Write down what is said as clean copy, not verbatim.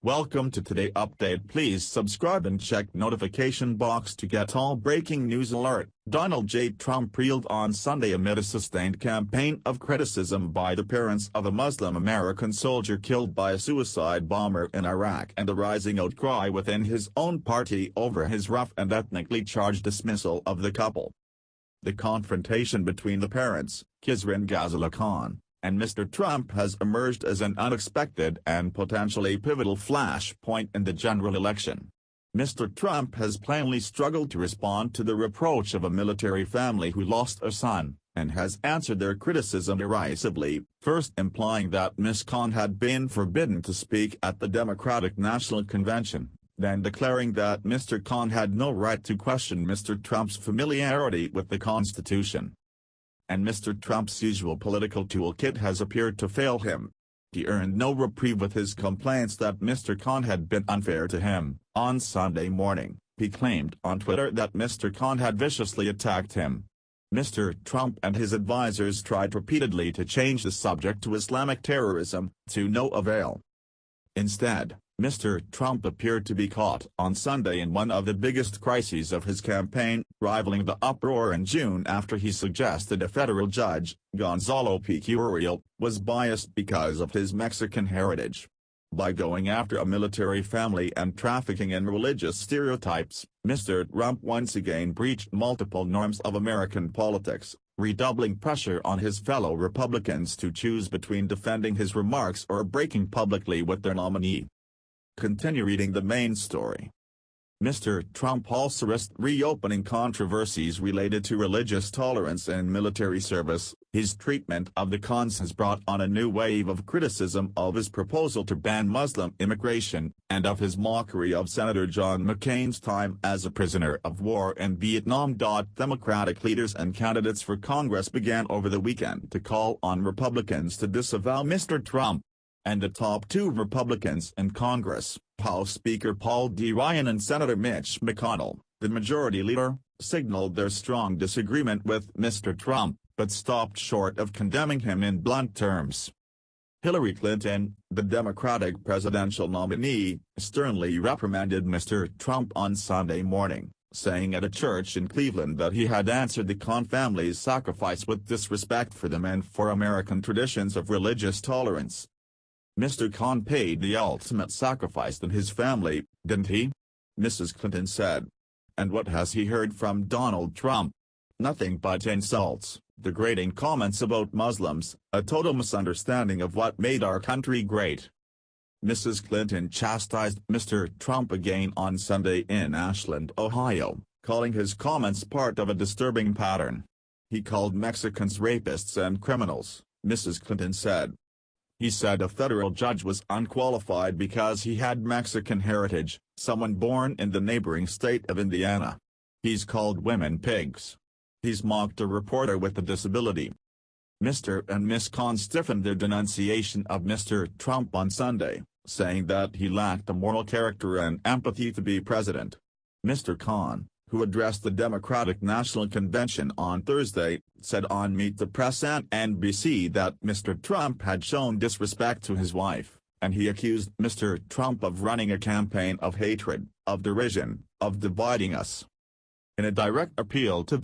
Welcome to Today Update. Please subscribe and check notification box to get all breaking news alert. Donald J. Trump reeled on Sunday amid a sustained campaign of criticism by the parents of a Muslim American soldier killed by a suicide bomber in Iraq and a rising outcry within his own party over his rough and ethnically charged dismissal of the couple. The confrontation between the parents, Kizrin Ghazala Khan, and Mr. Trump has emerged as an unexpected and potentially pivotal flashpoint in the general election. Mr. Trump has plainly struggled to respond to the reproach of a military family who lost a son, and has answered their criticism derisively, first implying that Ms. Khan had been forbidden to speak at the Democratic National Convention, then declaring that Mr. Khan had no right to question Mr. Trump's familiarity with the Constitution. And Mr. Trump's usual political toolkit has appeared to fail him. He earned no reprieve with his complaints that Mr. Khan had been unfair to him. On Sunday morning, he claimed on Twitter that Mr. Khan had viciously attacked him. Mr. Trump and his advisors tried repeatedly to change the subject to Islamic terrorism, to no avail. Instead, Mr. Trump appeared to be caught on Sunday in one of the biggest crises of his campaign, rivaling the uproar in June after he suggested a federal judge, Gonzalo P. Curiel, was biased because of his Mexican heritage. By going after a military family and trafficking in religious stereotypes, Mr. Trump once again breached multiple norms of American politics, redoubling pressure on his fellow Republicans to choose between defending his remarks or breaking publicly with their nominee. Continue reading the main story. Mr. Trump also risked reopening controversies related to religious tolerance in military service. His treatment of the Khans has brought on a new wave of criticism of his proposal to ban Muslim immigration, and of his mockery of Senator John McCain's time as a prisoner of war in Vietnam. Democratic leaders and candidates for Congress began over the weekend to call on Republicans to disavow Mr. Trump. And the top two Republicans in Congress, House Speaker Paul D. Ryan and Senator Mitch McConnell, the majority leader, signaled their strong disagreement with Mr. Trump, but stopped short of condemning him in blunt terms. Hillary Clinton, the Democratic presidential nominee, sternly reprimanded Mr. Trump on Sunday morning, saying at a church in Cleveland that he had answered the Khan family's sacrifice with disrespect for them and for American traditions of religious tolerance. Mr. Khan paid the ultimate sacrifice in his family, didn't he? Mrs. Clinton said. And what has he heard from Donald Trump? Nothing but insults, degrading comments about Muslims, a total misunderstanding of what made our country great. Mrs. Clinton chastised Mr. Trump again on Sunday in Ashland, Ohio, calling his comments part of a disturbing pattern. He called Mexicans rapists and criminals, Mrs. Clinton said. He said a federal judge was unqualified because he had Mexican heritage, someone born in the neighboring state of Indiana. He's called women pigs. He's mocked a reporter with a disability. Mr. and Ms. Khan stiffened their denunciation of Mr. Trump on Sunday, saying that he lacked the moral character and empathy to be president. Mr. Khan, who addressed the Democratic National Convention on Thursday, said on Meet the Press and NBC that Mr. Trump had shown disrespect to his wife, and he accused Mr. Trump of running a campaign of hatred, of derision, of dividing us. In a direct appeal to